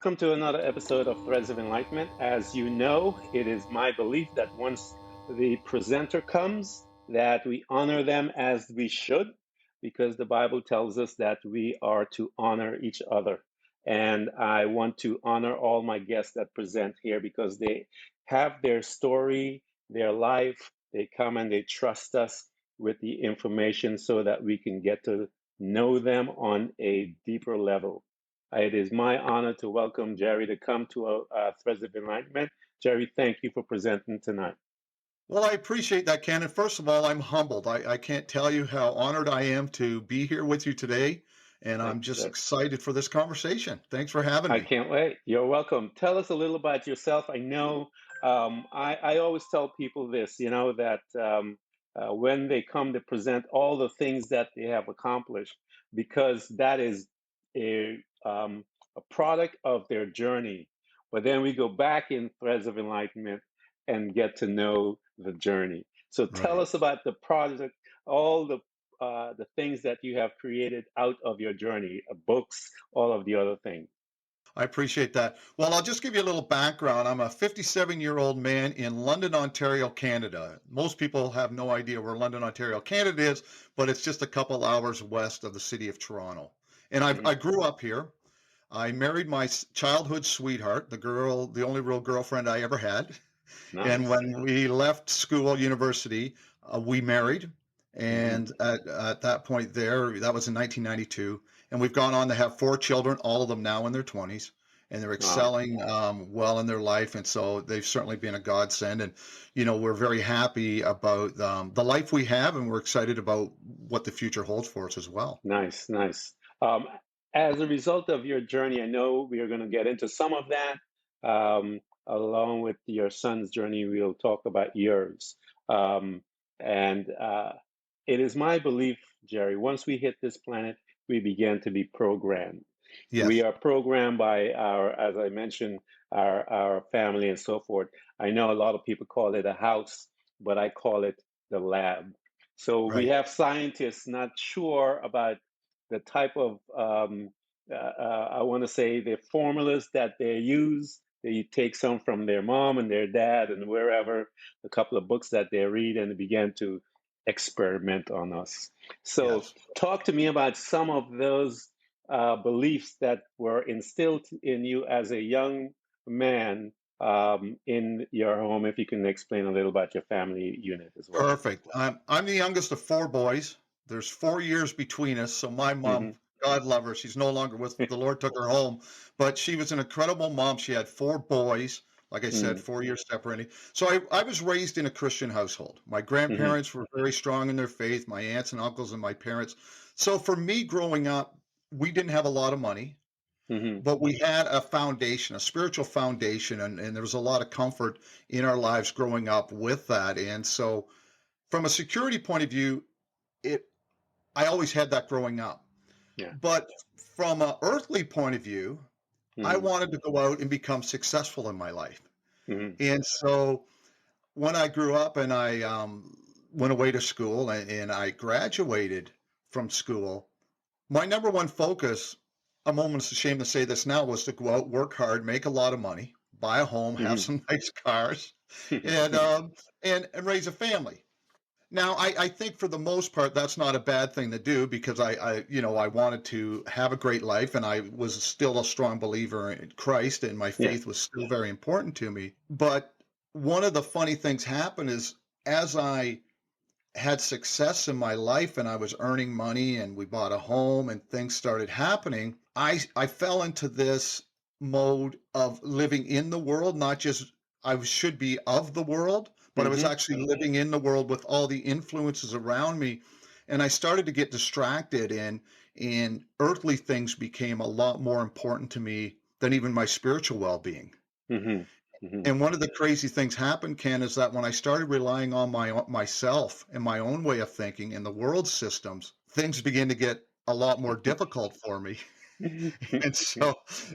Welcome to another episode of Threads of Enlightenment. As you know, it is my belief that once the presenter comes, that we honor them as we should, because the Bible tells us that we are to honor each other. And I want to honor all my guests that present here because they have their story, their life. They come and they trust us with the information so that we can get to know them on a deeper level. It is my honor to welcome Jerry to come to Threads of Enlightenment. Jerry, thank you for presenting tonight. Well, I appreciate that, Ken. And first of all, I'm humbled. I can't tell you how honored I am to be here with you today. And I'm just excited for this conversation. Thanks for having I me. can't wait. You're welcome. Tell us a little about yourself. I know I always tell people this, that when they come to present all the things that they have accomplished, because that is a product of their journey. But then we go back in Threads of Enlightenment and get to know the journey. So tell Right. us about the project, all the things that you have created out of your journey, books, all of the other things. I appreciate that. Well, I'll just give you a little background. I'm a 57-year-old man in London, Ontario, Canada. Most people have no idea where London, Ontario, Canada is, but it's just a couple hours west of the city of Toronto. And I grew up here. I married my childhood sweetheart, the only real girlfriend I ever had. And Nice. when we left school, university, we married. Hmm. And at that point that was in 1992. And we've gone on to have 4 children, all of them now in their 20s. And they're Wow. excelling well in their life. And so they've certainly been a godsend. And, we're very happy about the life we have. And we're excited about what the future holds for us as well. Nice, nice. As a result of your journey, I know we are going to get into some of that. Along with your son's journey, we'll talk about yours. And it is my belief, Jerry, once we hit this planet, we begin to be programmed. We Yes. are programmed by as I mentioned, our family and so forth. I know a lot of people call it a house, but I call it the lab. So we Right. have scientists not sure about the type of, I want to say, the formulas that they use. They take some from their mom and their dad and wherever, a couple of books that they read, and they begin to experiment on us. So, Yes. talk to me about some of those beliefs that were instilled in you as a young man in your home. If you can explain a little about your family unit as well. Perfect. I'm the youngest of 4 boys. There's 4 years between us. So my mom, Hmm. God love her, she's no longer with the Lord, took her home, but she was an incredible mom. She had 4 boys, like I said, Hmm. 4 years separating. So I was raised in a Christian household. My Hmm. grandparents were very strong in their faith, my aunts and uncles and my parents. So for me growing up, we didn't have a lot of money, Hmm. but we had a foundation, a spiritual foundation, and there was a lot of comfort in our lives growing up with that. And so from a security point of view, it I always had that growing up. Yeah. But from an earthly point of view, I Hmm. wanted to go out and become successful in my life. Hmm. And so when I grew up and I went away to school and I graduated from school, my number one focus, I'm almost ashamed to say this now, was to go out, work hard, make a lot of money, buy a home, have Hmm. some nice cars, and and raise a family. Now, I think for the most part, that's not a bad thing to do because I wanted to have a great life and I was still a strong believer in Christ and my Yeah. faith was still very important to me. But one of the funny things happened is as I had success in my life and I was earning money and we bought a home and things started happening, I fell into this mode of living in the world, not just I should be of the world, but I was Hmm. actually living in the world with all the influences around me. And I started to get distracted and earthly things became a lot more important to me than even my spiritual well-being. Hmm. Hmm. And one of the crazy things happened, Ken, is that when I started relying on myself and my own way of thinking and the world systems, things began to get a lot more difficult for me. And so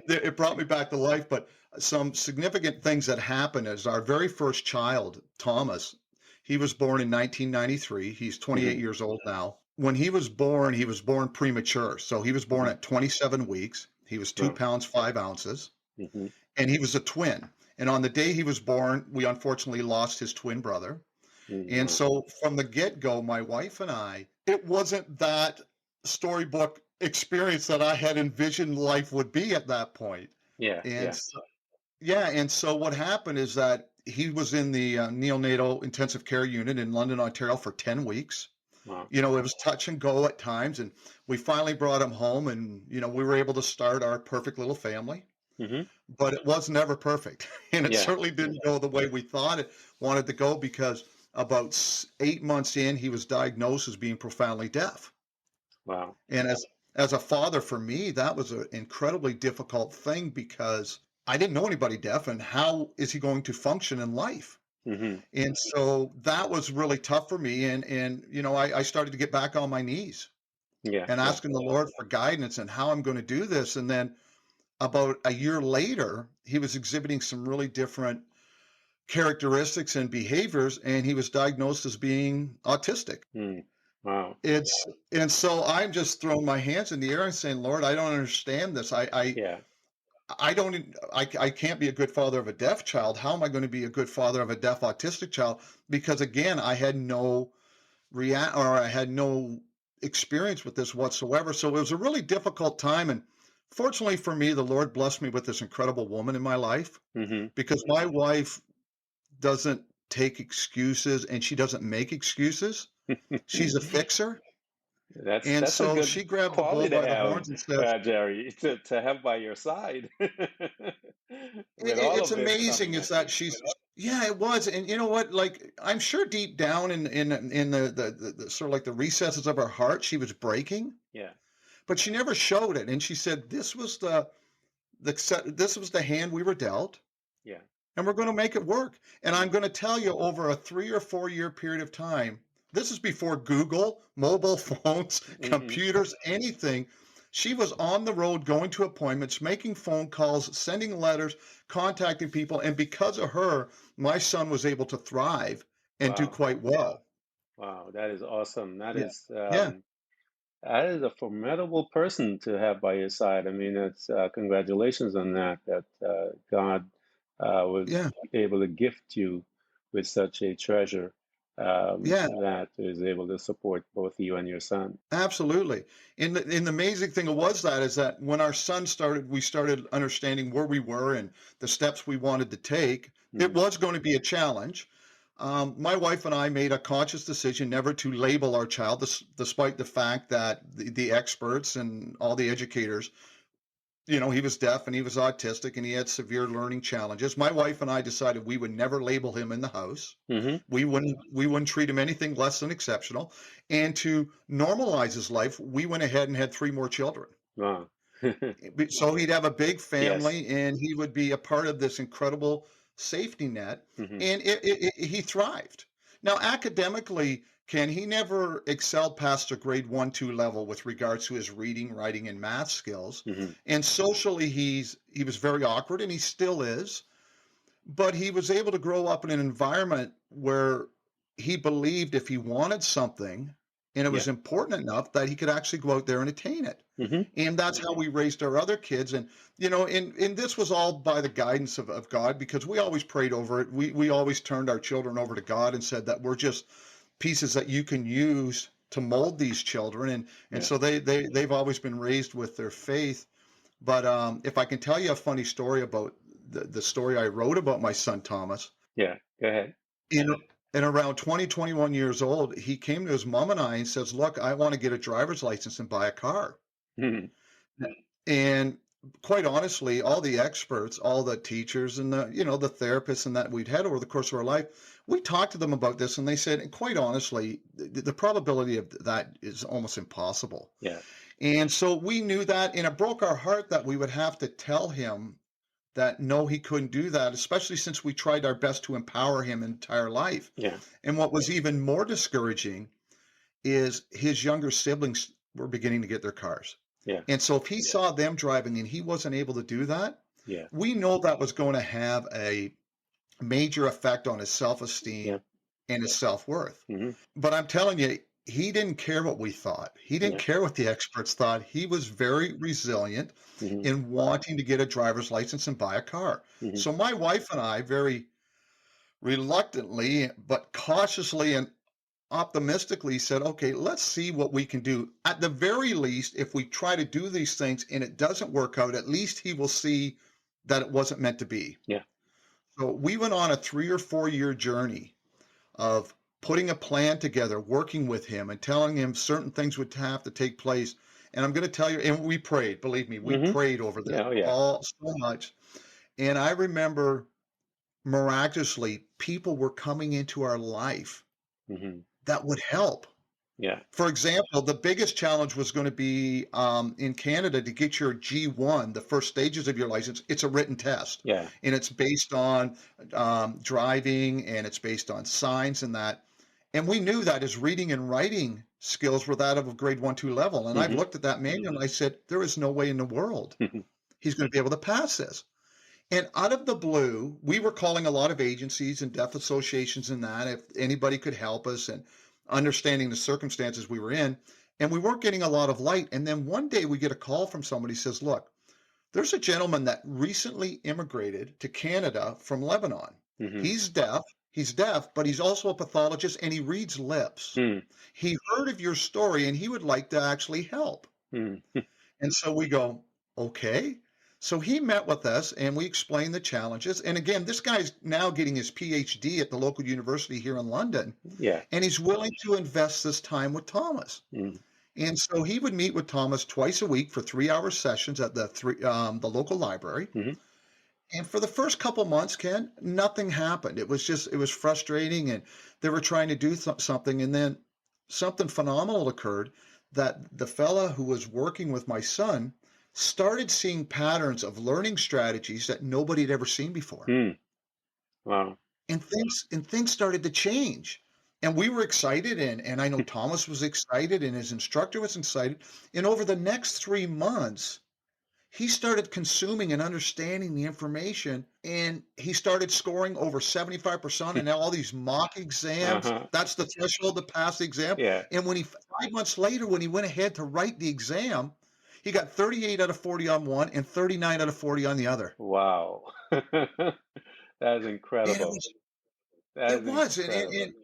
it brought me back to life. But some significant things that happened is our very first child, Thomas, he was born in 1993. He's 28 Hmm. years old now. When he was born premature. So he was born at 27 weeks. He was two Wow. pounds, 5 ounces. Hmm. and he was a twin. And on the day he was born, we unfortunately lost his twin brother. And Wow. so from the get-go, my wife and I, it wasn't that storybook experience that I had envisioned life would be at that point. Yeah, And yeah. so, yeah, and so what happened is that he was in the neonatal intensive care unit in London, Ontario for 10 weeks. Wow. You know, it was touch and go at times, and we finally brought him home, and, you know, we were able to start our perfect little family, Hmm. but it was never perfect. And it Yeah. certainly didn't go the way we thought it wanted to go because about 8 months in, he was diagnosed as being profoundly deaf. Wow. And as a father, for me, that was an incredibly difficult thing because I didn't know anybody deaf, and how is he going to function in life? Hmm. And so that was really tough for me. And you know, I started to get back on my knees Yeah, and yeah. asking the Lord for guidance and how I'm going to do this. And then about a year later, he was exhibiting some really different characteristics and behaviors, and he was diagnosed as being autistic. Mm. Wow. It's and so I'm just throwing my hands in the air and saying, Lord, I don't understand this. Yeah. I don't I can't be a good father of a deaf child. How am I going to be a good father of a deaf autistic child? Because again, I had no I had no experience with this whatsoever. So it was a really difficult time. And fortunately for me, the Lord blessed me with this incredible woman in my life Hmm. because my wife doesn't take excuses and she doesn't make excuses. She's a fixer. And That's a so good she grabbed the bull quality to by the have, horns and says, Jerry, to have by your side with all It's of this amazing coming is at you. that she's yeah, it was. And you know what? Like I'm sure deep down in the sort of like the recesses of her heart, she was breaking, Yeah. but she never showed it. And she said, this was the hand we were dealt, Yeah. and we're going to make it work. And I'm going to tell you, over a 3 or 4 year period of time, this is before Google, mobile phones, Hmm. computers, anything. She was on the road, going to appointments, making phone calls, sending letters, contacting people. And because of her, my son was able to thrive and do Wow. quite well. Wow. That is awesome. Yeah. Yeah. That is a formidable person to have by your side. I mean, it's congratulations on that, that God was Yeah. able to gift you with such a treasure Yeah. that is able to support both you and your son. Absolutely. And the amazing thing was that is that when our son started, we started understanding where we were and the steps we wanted to take. It Hmm. was going to be a challenge. My wife and I made a conscious decision never to label our child, despite the fact that the experts and all the educators, you know, he was deaf and he was autistic and he had severe learning challenges. My wife and I decided we would never label him in the house. Hmm. We wouldn't treat him anything less than exceptional. And to normalize his life, we went ahead and had three more children. Wow. So he'd have a big Yes. family and he would be a part of this incredible safety net. Hmm. And he thrived. Now, academically, Ken, he never excelled past a grade 1, 2 level with regards to his reading, writing, and math skills. Hmm. And socially, he was very awkward, and he still is. But he was able to grow up in an environment where he believed if he wanted something and it Yeah. was important enough that he could actually go out there and attain it. Hmm. And that's how we raised our other kids. And, you know, and this was all by the guidance of God because we always prayed over it. We always turned our children over to God and said that we're just pieces that you can use to mold these children. And Yeah. so they've always been raised with their faith. But if I can tell you a funny story about the story I wrote about my son Thomas, Yeah. Go ahead. in in around 20, 21 years old, he came to his mom and I and says, "Look, I want to get a driver's license and buy a car." Hmm. And quite honestly, all the experts, all the teachers and the, you know, the therapists and that we'd had over the course of our life, we talked to them about this and they said, and quite honestly, the probability of that is almost impossible. Yeah. And so we knew that, and it broke our heart that we would have to tell him that no, he couldn't do that, especially since we tried our best to empower him entire life. Yeah. And what was even more discouraging is his younger siblings were beginning to get their cars. Yeah. And so if he saw them driving and he wasn't able to do that, Yeah. we know that was going to have a major effect on his Yeah. self-esteem and his self-worth. Hmm. But I'm telling you, he didn't care what we thought. He didn't Yeah. care what the experts thought. He was very resilient Hmm. in wanting to get a driver's license and buy a car. Hmm. So my wife and I very reluctantly, but cautiously and optimistically said, okay, let's see what we can do. At the very least, if we try to do these things and it doesn't work out, at least he will see that it wasn't meant to be. Yeah. So we went on a 3 or 4 year journey of putting a plan together, working with him and telling him certain things would have to take place. And I'm going to tell you, and we prayed, believe me, we Hmm. prayed over this Yeah. Oh, yeah. all so much. And I remember miraculously, people were coming into our life Hmm. that would help. Yeah. For example, the biggest challenge was going to be in Canada to get your G1, the first stages of your license. It's a written test, Yeah. and it's based on driving, and it's based on signs and that. And we knew that his reading and writing skills were that of a grade 1, 2 level. And I've Hmm. looked at that manual and I said, there is no way in the world he's going to be able to pass this. And out of the blue, we were calling a lot of agencies and deaf associations and that if anybody could help us and understanding the circumstances we were in. And we weren't getting a lot of light. And then one day we get a call from somebody who says, look, there's a gentleman that recently immigrated to Canada from Lebanon. Hmm. He's deaf. He's deaf, but he's also a pathologist and he reads lips. Hmm. He heard of your story and he would like to actually help. Hmm. And so we go, okay. So he met with us and we explained the challenges. And again, this guy's now getting his PhD at the local university here in London, Yeah. and he's willing to invest this time with Thomas. Hmm. And so he would meet with Thomas twice a week for 3 hour sessions at the local library. Hmm. And for the first couple months, Ken, nothing happened. It was frustrating, and they were trying to do something, and then something phenomenal occurred that the fella who was working with my son started seeing patterns of learning strategies that nobody had ever seen before. Hmm. Wow. And things started to change. And we were excited, and I know Thomas was excited, and his instructor was excited. And over the next 3 months, he started consuming and understanding the information, and he started scoring over 75% and now all these mock exams. Uh-huh. That's the threshold to pass the exam. Yeah. And when he 5 months later, when he went ahead to write the exam, he got 38 out of 40 on one and 39 out of 40 on the other. Wow. That's And it incredible. was That it is was incredible. and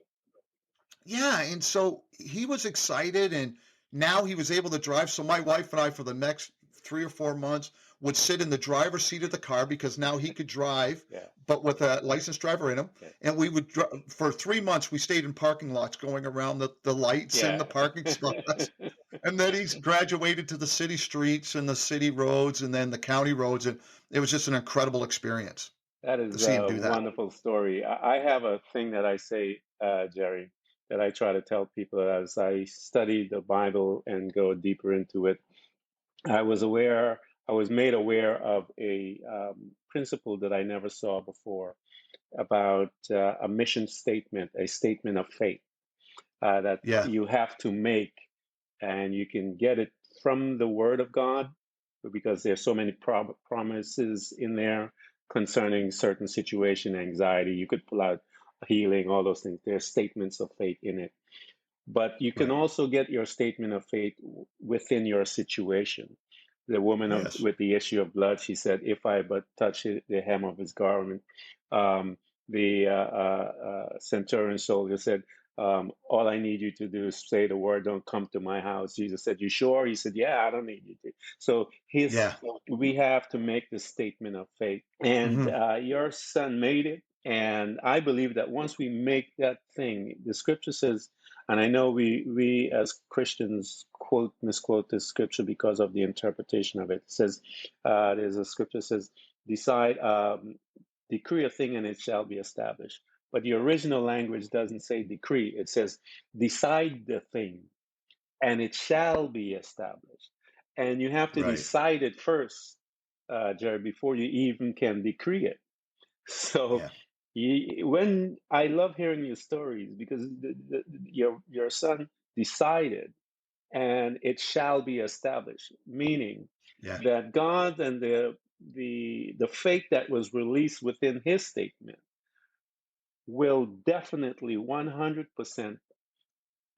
yeah, and so he was excited, and now he was able to drive. So my wife and I, for the next 3 or 4 months, would sit in the driver's seat of the car because now he could drive, Yeah. but with a licensed driver in him. Yeah. And we would, for 3 months, we stayed in parking lots going around the lights and the Yeah. parking spots. And then he's graduated to the city streets and the city roads and then the county roads. And it was just an incredible experience That to is see him a do that. wonderful story. I have a thing that I say, Jerry, that I try to tell people as I study the Bible and go deeper into it. I was aware, I was made aware of a principle that I never saw before about a mission statement, a statement of faith that Yeah. you have to make, and you can get it from the Word of God because there's so many promises in there concerning certain situation, anxiety. You could pull out healing, all those things. There's statements of faith in it, but you can Right. also get your statement of faith within your situation. The woman Yes. with the issue of blood, she said, "If I but touch the hem of his garment," um, the centurion soldier said, "All I need you to do is say the word. Don't come to my house." Jesus said, "You sure?" He said, "Yeah, I don't need you to." So Yeah. we have to make the statement of faith, and Hmm. your son made it. And I believe that once we make that thing, the scripture says, and I know we as Christians quote misquote this scripture because of the interpretation of it. It says there's a scripture that says, "Decide, decree a thing, and it shall be established." But the original language doesn't say decree; it says, "Decide the thing, and it shall be established." And you have to Right. decide it first, Jerry, before you even can decree it. So Yeah. when I love hearing your stories because your son decided, and it shall be established, meaning Yeah. that God and the faith that was released within his statement will definitely 100%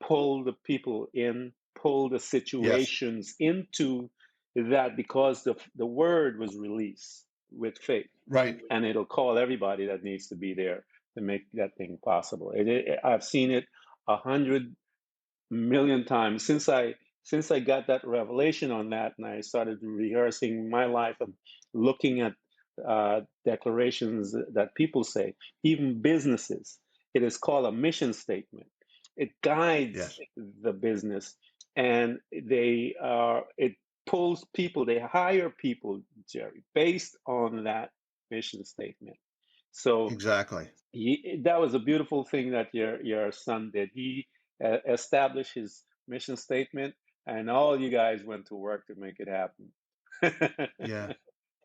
pull the people in, pull the Yes. situations into that, because the word was released with faith, Right. and it'll call everybody that needs to be there to make that thing possible. I've seen it 100 million times since I got that revelation on that, and I started rehearsing my life and looking at declarations that people say, even businesses. It is called a mission statement. It guides Yes. the business, and it pulls people. They hire people, Jerry, based on that mission statement. So Exactly. that was a beautiful thing that your son did. He established his mission statement, and all you guys went to work to make it happen. Yeah.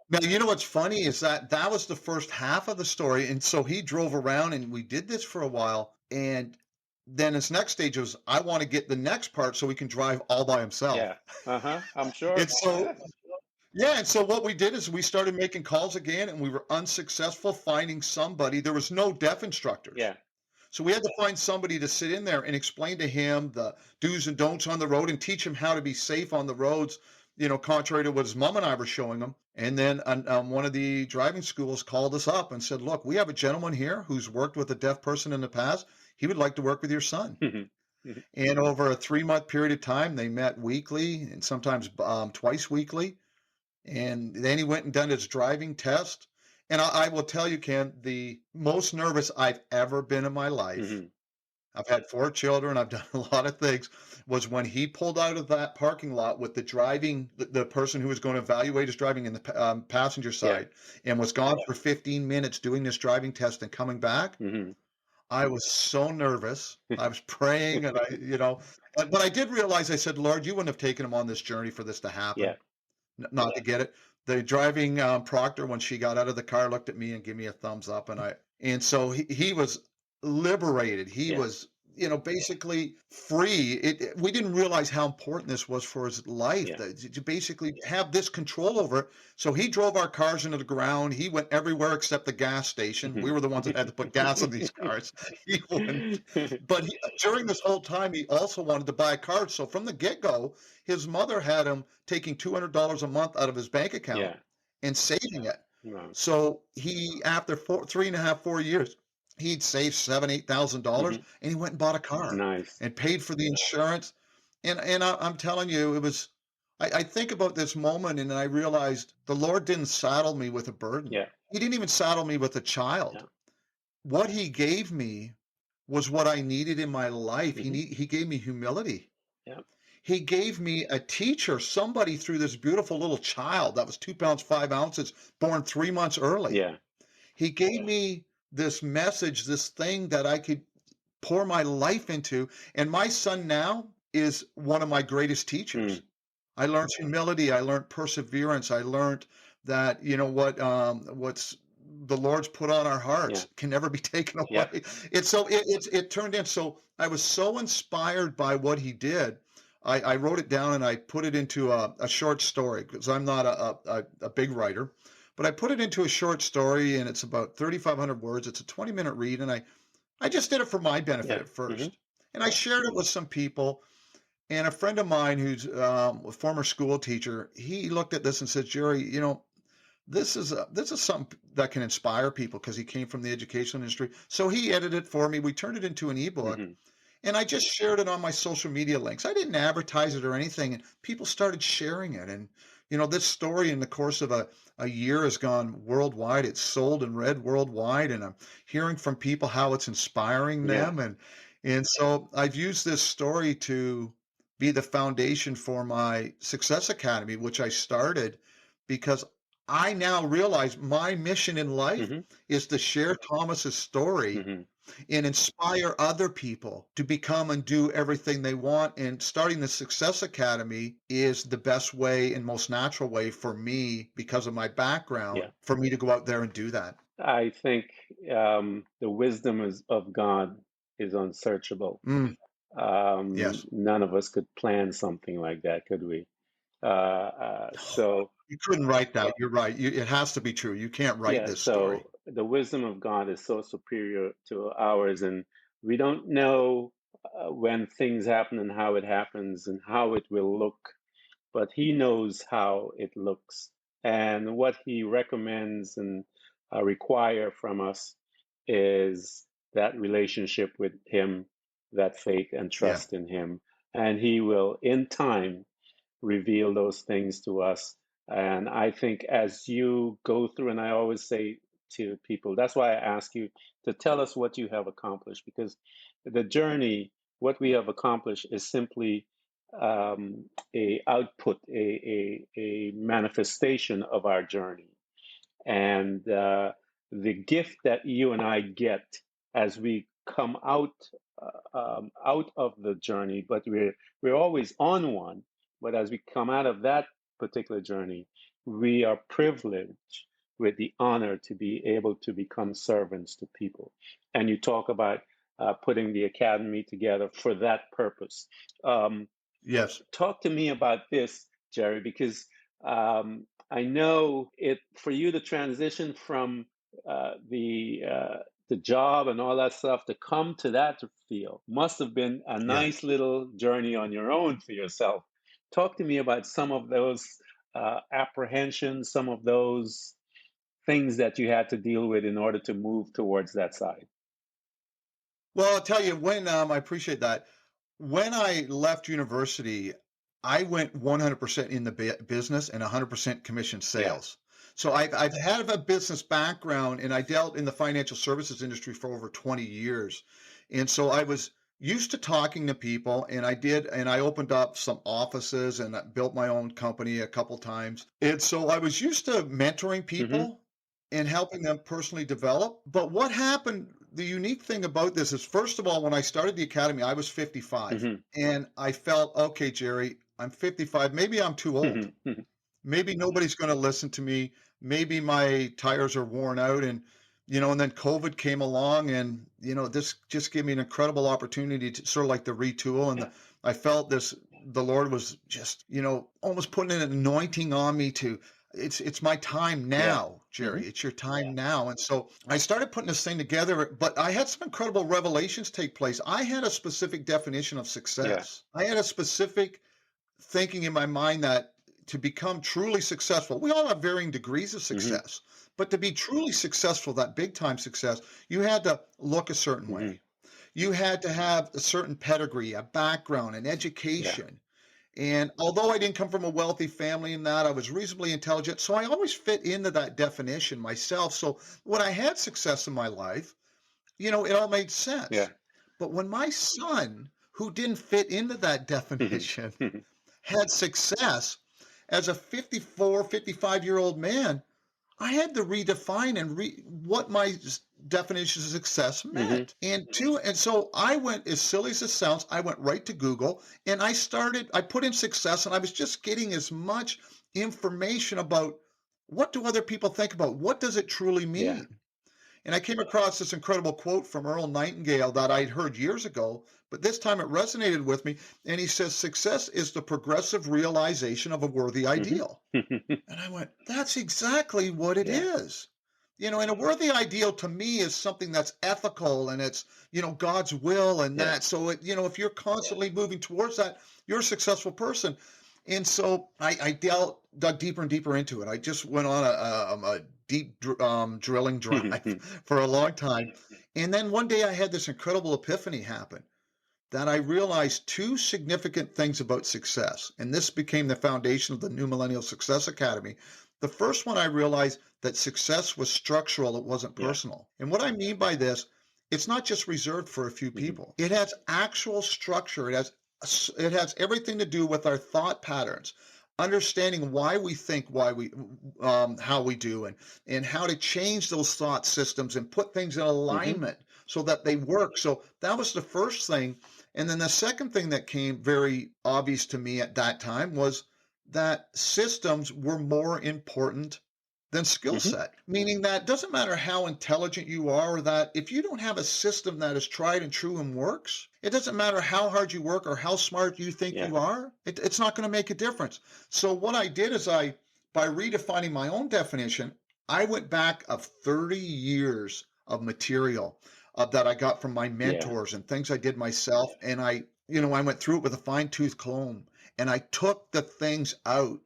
Now, you know what's funny is that that was the first half of the story, and so he drove around, and we did this for a while, and then his next stage was, "I wanna get the next part so he can drive all by himself." Yeah. Uh-huh. I'm And sure. so yeah, and so what we did is we started making calls again, and we were unsuccessful finding somebody. There was no deaf instructors. Yeah. So we had to find somebody to sit in there and explain to him the do's and don'ts on the road and teach him how to be safe on the roads, contrary to what his mom and I were showing him. And then one of the driving schools called us up and said, "Look, we have a gentleman here who's worked with a deaf person in the past. He would like to work with your son." And over a 3-month period of time, they met weekly and sometimes twice weekly. And then he went and done his driving test. And I will tell you, Ken, the most nervous I've ever been in my life. Hmm. I've had 4 children, I've done a lot of things, was when he pulled out of that parking lot with the person who was gonna evaluate his driving in the passenger Yeah. side and was gone for 15 minutes doing this driving test and coming back. Hmm. I was so nervous. I was praying and but I did realize, I said, "Lord, you wouldn't have taken him on this journey for this to Yeah. happen." Not to get it. The driving, proctor, when she got out of the car, looked at me and gave me a thumbs up, and so he was liberated. He Yeah. was, basically free. We didn't realize how important this was for his life, Yeah. that to basically have this control over it. So he drove our cars into the ground. He went everywhere except the gas station. We Hmm. were the ones that had to put gas in these cars. He wouldn't. But during this whole time, he also wanted to buy a car. So from the get-go, his mother had him taking $200 a month out of his bank account Yeah. and saving it. Wow. So he, after 3.5, 4 years, he'd saved $7,000, $8,000, Hmm. and he went and bought a car Nice. and paid for the insurance. And I'm telling you, it was. I think about this moment, and I realized the Lord didn't saddle me with a burden. Yeah. He didn't even saddle me with a Yeah. child. What he gave me was what I needed in my life. Hmm. He gave me humility. Yeah. He gave me a teacher, somebody through this beautiful little child that was 2 pounds, 5 ounces, born 3 months early. Yeah. He gave me this message, this thing that I could pour my life into. And my son now is one of my greatest teachers. Mm. I learned humility. I learned perseverance. I learned that, what's the Lord's put on our Yeah. hearts can never be taken Yeah. away. It turned in. So I was so inspired by what he did. I wrote it down and I put it into a short story because I'm not a big writer, but I put it into a short story and it's about 3,500 words. It's a 20-minute read. And I just did it for my benefit Yeah. at Hmm. first. And I shared it with some people. And a friend of mine who's a former school teacher, he looked at this and said, "Jerry, this is something that can inspire people," because he came from the education industry. So he edited it for me. We turned it into an ebook, Hmm. and I just shared it on my social media links. I didn't advertise it or anything, and people started sharing it. And this story in the course of a year has gone worldwide. It's sold and read worldwide, and I'm hearing from people how it's inspiring Yeah. them. And so I've used this story to be the foundation for my Success Academy, which I started because I now realize my mission in life Hmm. is to share Thomas's story Hmm. and inspire other people to become and do everything they want. And starting the Success Academy is the best way and most natural way for me, because of my background, Yeah. for me to go out there and do that. I think the wisdom of God is unsearchable. Mm, yes. None of us could plan something like that, could we? So You couldn't write that. You're right. It has to be true. You can't write yeah, this story. so the wisdom of God is so superior to ours, and we don't know. when things happen and how it happens and how it will look, but he knows how it looks. And what he recommends and require from us is that relationship with him, that faith and Yeah. trust in him. And he will, in time, reveal those things to us. And I think as you go through, and I always say to people, that's why I ask you to tell us what you have accomplished, because the journey, what we have accomplished, is simply a output, a manifestation of our journey. And the gift that you and I get as we come out of the journey, but we're always on one. But as we come out of that particular journey, we are privileged with the honor to be able to become servants to people. And you talk about putting the academy together for that purpose. Um, Yes. Talk to me about this, Jerry, because I know it for you to transition from the job and all that stuff to come to that field must have been a Yeah. nice little journey on your own for yourself. Talk to me about some of those apprehensions, some of those things that you had to deal with in order to move towards that side. Well, I'll tell you when, I appreciate that. When I left university, I went 100% in the business and 100% commission Yeah. sales. So I've had a business background and I dealt in the financial services industry for over 20 years. And so I was used to talking to people and I opened up some offices and I built my own company a couple times. And so I was used to mentoring Mm-hmm. people and helping them personally develop. But what happened, the unique thing about this is, first of all, when I started the academy, I was 55. Mm-hmm. And I felt, okay, Jerry, I'm 55. Maybe I'm too old. Mm-hmm. Maybe nobody's going to listen to me. Maybe my tires are worn out. And then COVID came along and, this just gave me an incredible opportunity to sort of like the retool. And Yeah. I felt the Lord was just, almost putting an anointing on me to, it's my time Yeah. now, Mm-hmm. Jerry. It's your time now. And so I started putting this thing together, but I had some incredible revelations take place. I had a specific definition of Yeah. success. I had a specific thinking in my mind that to become truly successful, we all have varying degrees of Mm-hmm. success, but to be truly successful, that big time success, you had to look a certain Mm-hmm. way. You had to have a certain pedigree, a background, an Yeah. education. And although I didn't come from a wealthy family in that, I was reasonably intelligent. So I always fit into that definition myself. So when I had success in my life, it all made sense. Yeah. But when my son, who didn't fit into that definition, Mm-hmm. had success as a 54, 55-year-old man, I had to redefine and what my definition of success Mm-hmm. meant. And so I went, as silly as it sounds, I went right to Google and I put in success and I was just getting as much information about what do other people think about? What does it truly Yeah. mean? And I came across this incredible quote from Earl Nightingale that I'd heard years ago, but this time it resonated with me. And he says, success is the progressive realization of a worthy ideal. Mm-hmm. And I went, that's exactly what it Yeah. is. And a worthy ideal to me is something that's ethical and it's, God's will and Yeah. that. So, if you're constantly moving towards that, you're a successful person. And so I dug deeper and deeper into it. I just went on a deep drilling Mm-hmm. drive for a long time. And then one day I had this incredible epiphany happen that I realized two significant things about success. And this became the foundation of the new Millennial Success Academy. The first one, I realized that success was structural, it wasn't Yeah. personal. And what I mean by this, it's not just reserved for a few Mm-hmm. people. It has actual structure. It has everything to do with our thought patterns, understanding why we think, how we do, and how to change those thought systems and put things in Mm-hmm. alignment so that they work. So that was the first thing. And then the second thing that came very obvious to me at that time was that systems were more important than skill Mm-hmm. set, meaning that it doesn't matter how intelligent you are, or that if you don't have a system that is tried and true and works, it doesn't matter how hard you work or how smart you think Yeah. you are, it's not going to make a difference. So what I did is by redefining my own definition, I went back of 30 years of material, that I got from my Yeah. mentors and things I did myself. And I went through it with a fine tooth comb and I took the things out.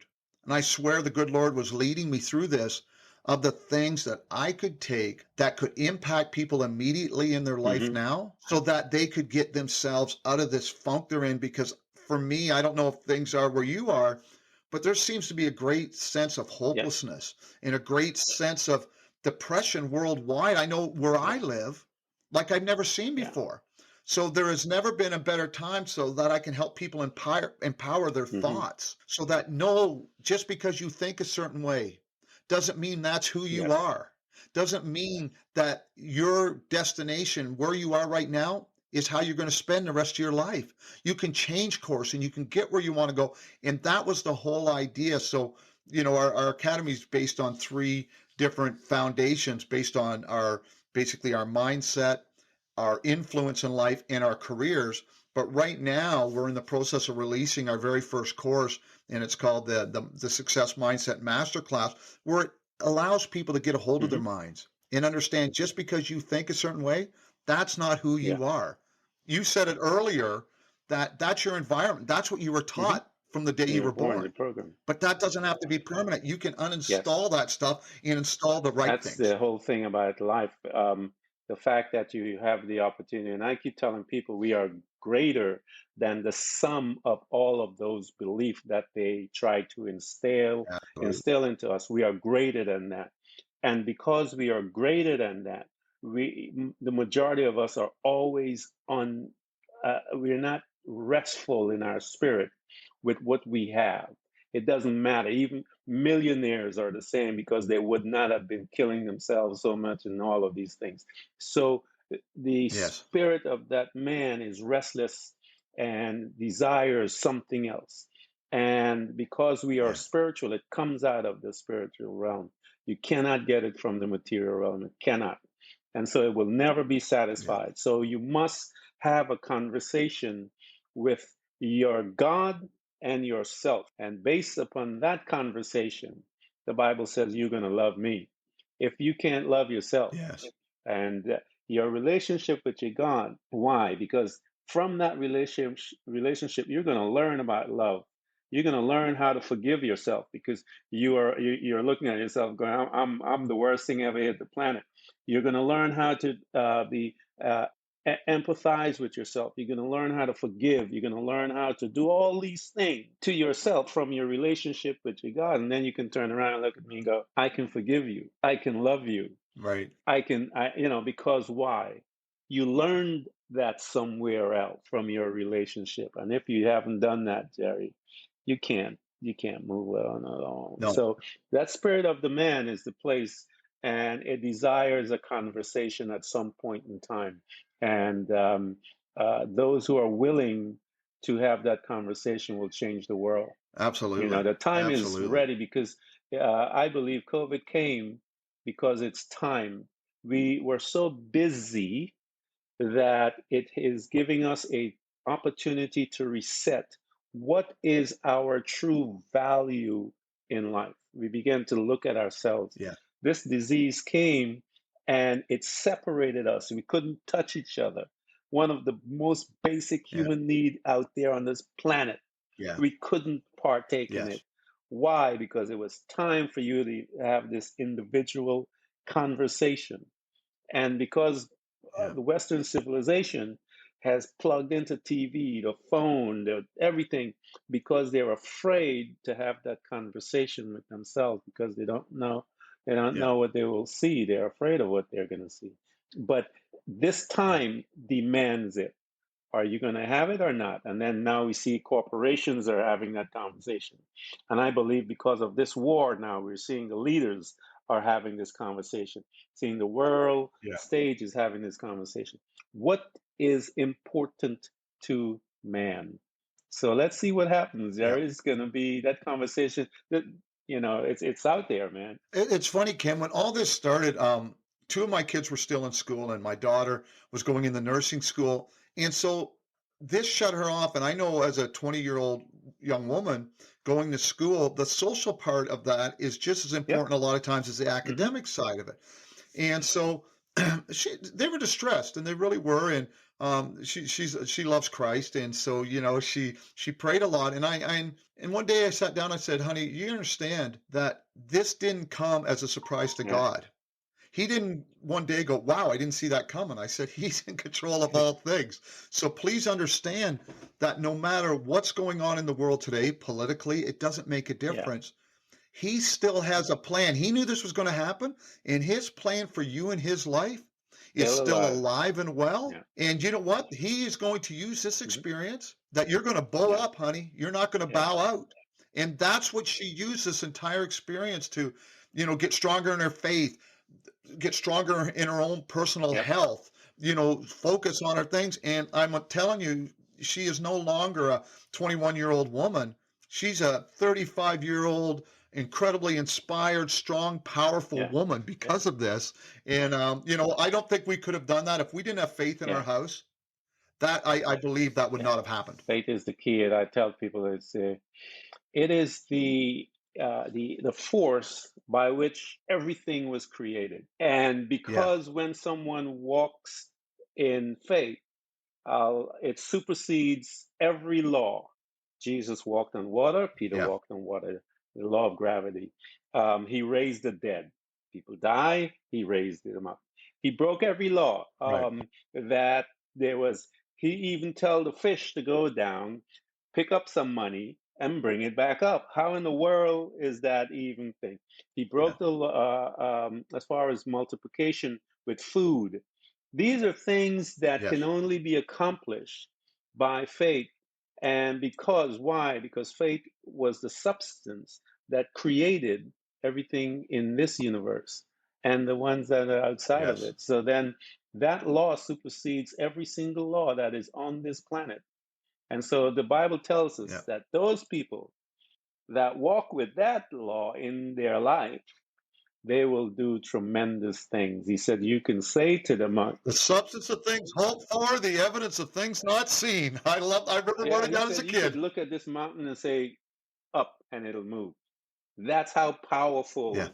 And I swear the good Lord was leading me through this of the things that I could take that could impact people immediately in their life Hmm. now so that they could get themselves out of this funk they're in. Because for me, I don't know if things are where you are, but there seems to be a great sense of Yeah. hopelessness and a great sense of depression worldwide. I know where I Yeah. live, like I've never seen Yeah. before. So there has never been a better time so that I can help people empower their Hmm. thoughts so that no, just because you think a certain way doesn't mean that's who you Yes. are. Doesn't mean that your destination, where you are right now, is how you're going to spend the rest of your life. You can change course and you can get where you want to go. And that was the whole idea. So, our academy is based on three different foundations based on basically our mindset, our influence in life, and our careers. But right now, we're in the process of releasing our very first course, and it's called the Success Mindset Masterclass, where it allows people to get a hold of their Hmm. minds and understand just because you think a certain way, that's not who Yeah. you are. You said it earlier that that's your environment. That's what you were Hmm. taught from the day you You're were born, the born. program. But that doesn't have to be permanent. You can Yes. uninstall that stuff and install the right That's the things. whole thing about life. The fact that you have the opportunity, and I keep telling people we are greater than the sum of all of those beliefs that they try to Absolutely. instill into us. We are greater than that, and because we are greater than that, the majority of us are always on. We're not restful in our spirit with what we have. It doesn't matter. Even millionaires are the same because they would not have been killing themselves so much and all of these things. So the Yes. spirit of that man is restless and desires something else. And because we are Yeah. spiritual, it comes out of the spiritual realm. You cannot get it from the material realm. It cannot. And so it will never be Yeah. satisfied. So you must have a conversation with your God and yourself. And based upon that conversation, the Bible says you're going to love me. If you can't love yourself Yes. and your relationship with your God, why? Because from that relationship, you're going to learn about love. You're going to learn how to forgive yourself because you're looking at yourself going, I'm the worst thing ever hit the planet. You're going to learn how to be empathize with yourself. You're going to learn how to forgive. You're going to learn how to do all these things to yourself from your relationship with your God. And then you can turn around and look at me and go, I can forgive you. I can love you. Right. Because why? You learned that somewhere else from your relationship. And if you haven't done that, Jerry, you can't move well on alone. No, So that spirit of the man is the place, and it desires a conversation at some point in time. And those who are willing to have that conversation will change the world. absolutely. The time is Absolutely. ready because I believe COVID came because it's time. We were so busy that it is giving us a opportunity to reset. What is our true value in life? We began to look at ourselves. Yeah. This disease came and it separated us. We couldn't touch each other. One of the most basic Yeah. human need out there on this planet. Yeah. We couldn't partake in it. Yes. Why? Because it was time for you to have this individual conversation. And because Yeah. the Western civilization has plugged into TV, the phone, everything, because they're afraid to have that conversation with themselves because Yeah. they don't know what they will see. They're afraid of what they're going to see. But this Yeah. time demands it. Are you going to have it or not? And then now we see corporations are having that conversation. And I believe because of this war now, we're seeing the leaders are having this conversation, seeing the world Yeah. stage is having this conversation. What is important to man? So let's see what happens. Yeah. There is going to be that conversation that, it's out there, man. It's funny, Ken, when all this started, two of my kids were still in school and my daughter was going in the nursing school. And so this shut her off. And I know as a 20-year-old young woman going to school, the social part of that is just as Yep. important a lot of times as the Hmm. academic side of it. And so they were distressed, and they really were. And she loves Christ, and so she prayed a lot. And one day I sat down, I said, honey, you understand that this didn't come as a surprise to Yeah. God. He didn't one day go, wow, I didn't see that coming. I said, he's in control of all things. So please understand that no matter what's going on in the world today politically, it doesn't make a Yeah. difference. He still has a plan. He knew this was going to happen, and his plan for you and his life is Still still alive. alive and well. Yeah. And you know what? He is going to use this Hmm. experience that you're going to bow Yeah. up, honey. You're not going to Yeah. bow out. And that's what she used this entire experience to, get stronger in her faith, get stronger in her own personal Yep. health, focus on her things. And I'm telling you, she is no longer a 21-year-old woman. She's a 35-year-old, incredibly inspired, strong, powerful Yeah. woman Yeah. because of this. And, I don't think we could have done that if we didn't have faith in our Yeah. house. That I believe that would Yeah. not have happened. Faith is the key, and I tell people it is the force by which everything was created. And Yeah, because when someone walks in faith, it supersedes every law. Jesus walked on water, Peter yeah, walked on water, the law of gravity. He raised the dead. People die, he raised them up. He broke every law right. that there was. He even told the fish to go down, pick up some money, and bring it back up. How in the world is that even thing? He Yeah, broke the as far as multiplication with food. These are things that can yes, only be accomplished by faith. And because, why? Because faith was the substance that created everything in this universe and the ones that are outside of yes, it. So then that law supersedes every single law that is on this planet. And so the Bible tells yeah. us that those people that walk with that law in their life, they will do tremendous things. He said, you can say to the monk, The substance of things hoped for, the evidence of things not seen. I remember yeah, learning he that as a said, you could kid. look at this mountain and say, up, and it'll move. That's how Yeah, powerful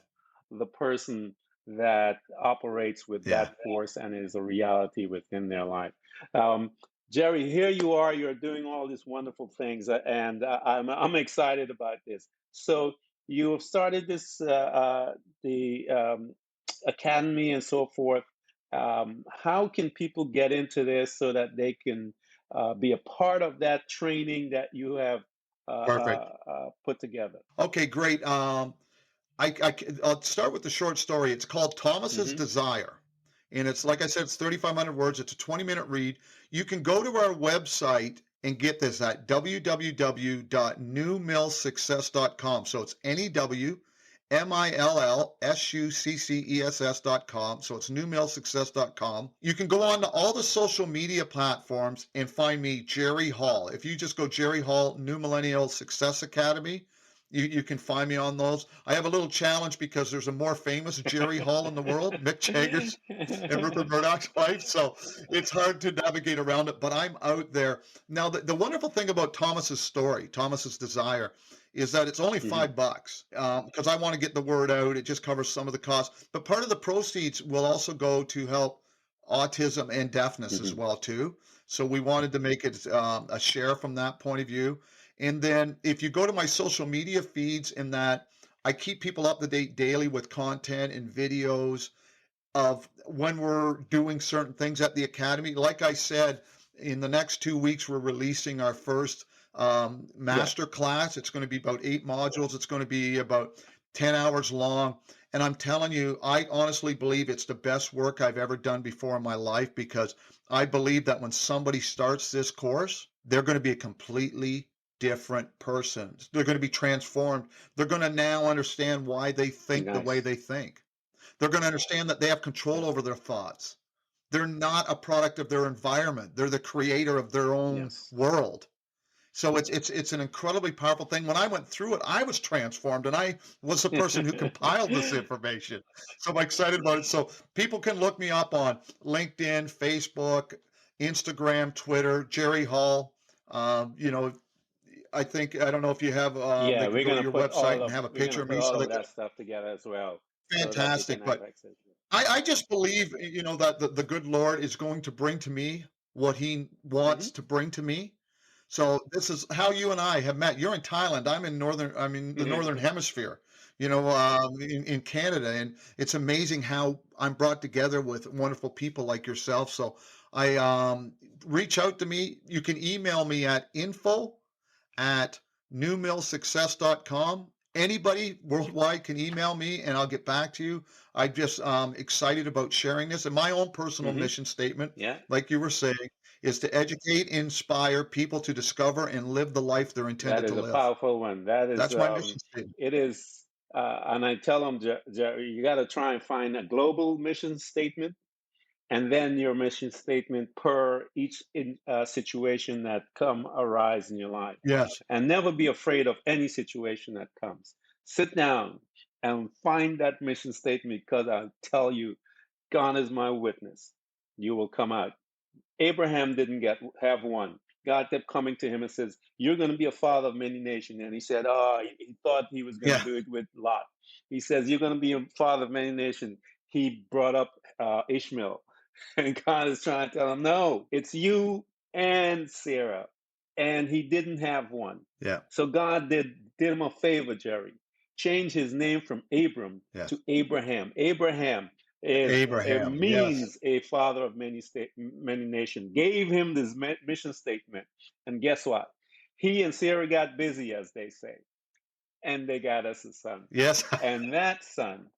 the person that operates with yeah. that force and is a reality within their life. Um, Jerry, here you are. You're doing all these wonderful things, and I'm excited about this. So you have started this the academy and so forth. How can people get into this so that they can be a part of that training that you have Perfect. put together? Okay, great. I'll start with the short story. It's called Thomas's Hmm. Desire. And it's like I said, it's 3,500 words. It's a 20-minute read. You can go to our website and get this at www.newmillsuccess.com. So it's NEWMILLSUCCESS.com. So it's newmillsuccess.com. You can go on to all the social media platforms and find me, Jerry Hall. If you just go Jerry Hall, New Millennial Success Academy, you can find me on those. I have a little challenge because there's a more famous Jerry Hall in the world, Mick Jagger's and Rupert Murdoch's wife. So it's hard to navigate around it, but I'm out there. Now, the wonderful thing about Thomas's story, Thomas's Desire, is that it's only Hmm. $5 because I want to get the word out. It just covers some of the costs, but part of the proceeds will also go to help autism and deafness as Hmm. well too. So we wanted to make it a share from that point of view. And then if you go to my social media feeds, in that I keep people up to date daily with content and videos of when we're doing certain things at the academy. Like I said, in the next 2 weeks, we're releasing our first Yeah. master class. It's going to be about 8 modules. It's going to be about 10 hours long. And I'm telling you, I honestly believe it's the best work I've ever done before in my life, because I believe that when somebody starts this course, they're going to be a completely different person. They're going to be transformed. They're going to now understand why they think the way Nice. they think. They're going to understand that they have control Yeah. over their thoughts. They're not a product of their environment. They're the creator of their own Yes. world. So it's an incredibly powerful thing. When I went through it, I was transformed, and I was the person who compiled this information. So I'm excited about it. So people can look me up on LinkedIn, Facebook, Instagram, Twitter, Jerry Hall. I think, I don't know if you have, they Yeah, can go to your website and have a we're gonna picture of put me so all they of can. that stuff together as well, so that they can Fantastic. have But access. I just believe, that the good Lord is going to bring to me what he Hmm. wants to bring to me. So this is how you and I have met. You're in Thailand. I'm in the northern hemisphere, in Canada, and it's amazing how I'm brought together with wonderful people like yourself. So I reach out to me. You can email me at info@newmillsuccess.com. Anybody worldwide can email me and I'll get back to you. I'm just excited about sharing this. And my own personal Hmm. mission statement, Yeah, like you were saying, is to educate, inspire people to discover and live the life they're that intended to is a live. powerful one. That is, That's my mission statement. it is, and I tell them, Jerry, you got to try and find a global mission statement, and then your mission statement per each situation that arise in your life, Yes. and never be afraid of any situation that comes. Sit down and find that mission statement, because I tell you, God is my witness. You will come out. Abraham didn't have one. God kept coming to him and says, "You're going to be a father of many nations." And he said, "Oh, he thought he was going to Yeah. do it with Lot." He says, "You're going to be a father of many nations." He brought up Ishmael, and God is trying to tell him, "No, it's you and Sarah." And he didn't have one. Yeah. So God did him a favor, Jerry. Changed his name from Abram Yes. to Abraham. Abraham is, it Abraham. Yes. means a father of many nations. Gave him this mission statement, and guess what? He and Sarah got busy, as they say, and they got us a son, Yes. and that son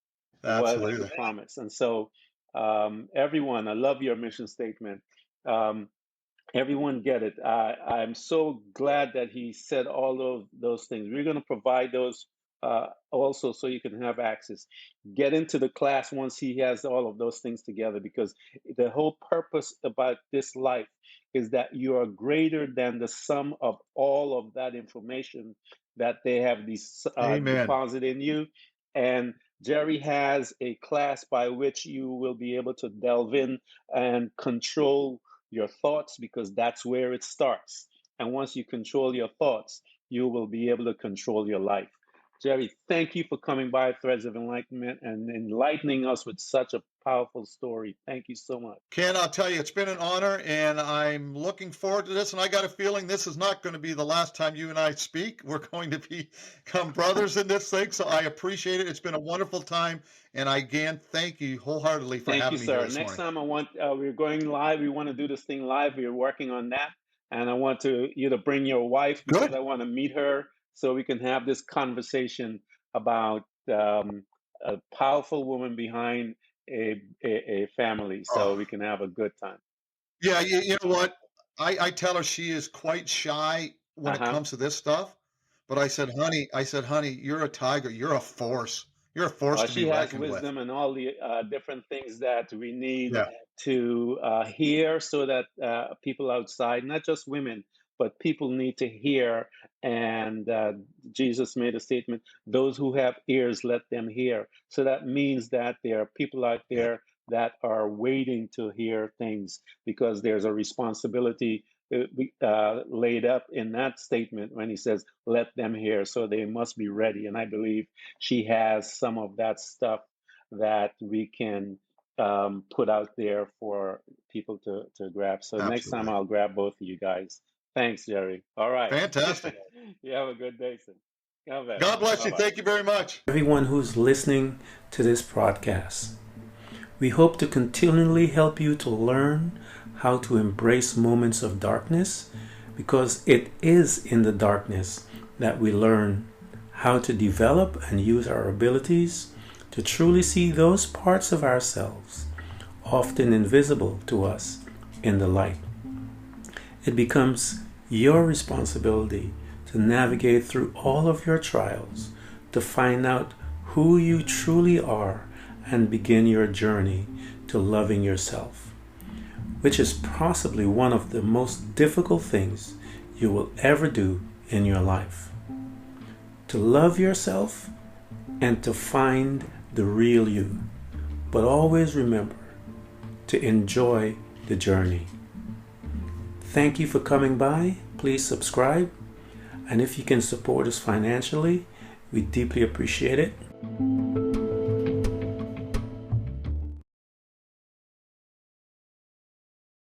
was the Absolutely. promise. And so, everyone, I love your mission statement. Um, Everyone get it. I'm so glad that he said all of those things. We're going to provide those also, so you can have access. Get into the class once he has all of those things together, because the whole purpose about this life is that you are greater than the sum of all of that information that they have Amen. deposited in you. And Jerry has a class by which you will be able to delve in and control your thoughts, because that's where it starts. And once you control your thoughts, you will be able to control your life. Jerry, thank you for coming by Threads of Enlightenment and enlightening us with such a powerful story. Thank you so much. Ken, I'll tell you, it's been an honor, and I'm looking forward to this. And I got a feeling this is not going to be the last time you and I speak. We're going to become brothers in this thing. So I appreciate it. It's been a wonderful time. And I, again, thank you wholeheartedly for Thank you, having me here sir. this Next morning. time we're going live. We want to do this thing live. We're working on that. And I want you to bring your wife, because Good. I want to meet her so we can have this conversation about a powerful woman behind a family, so Oh, we can have a good time. yeah. You know what? I tell her she is quite shy when it Uh-huh. comes to this stuff. But I said, honey, you're a tiger. You're a force. You're a force to be She has reckoned with. wisdom and all the different things that we need Yeah. to hear, so that people outside, not just women, but people need to hear. And Jesus made a statement, those who have ears, let them hear. So that means that there are people out Yeah. there that are waiting to hear things, because there's a responsibility laid up in that statement when he says, let them hear. So they must be ready. And I believe she has some of that stuff that we can put out there for people to grab. So next time Absolutely. I'll grab both of you guys. Thanks, Jerry. All right. Fantastic. You have a good day, sir. God bless. God bless Bye you. bye. Thank you very much. Everyone who's listening to this podcast. We hope to continually help you to learn how to embrace moments of darkness, because it is in the darkness that we learn how to develop and use our abilities to truly see those parts of ourselves, often invisible to us, in the light. It becomes your responsibility to navigate through all of your trials, to find out who you truly are, and begin your journey to loving yourself, which is possibly one of the most difficult things you will ever do in your life. To love yourself and to find the real you. But always remember to enjoy the journey. Thank you for coming by. Please subscribe. And if you can support us financially, we deeply appreciate it.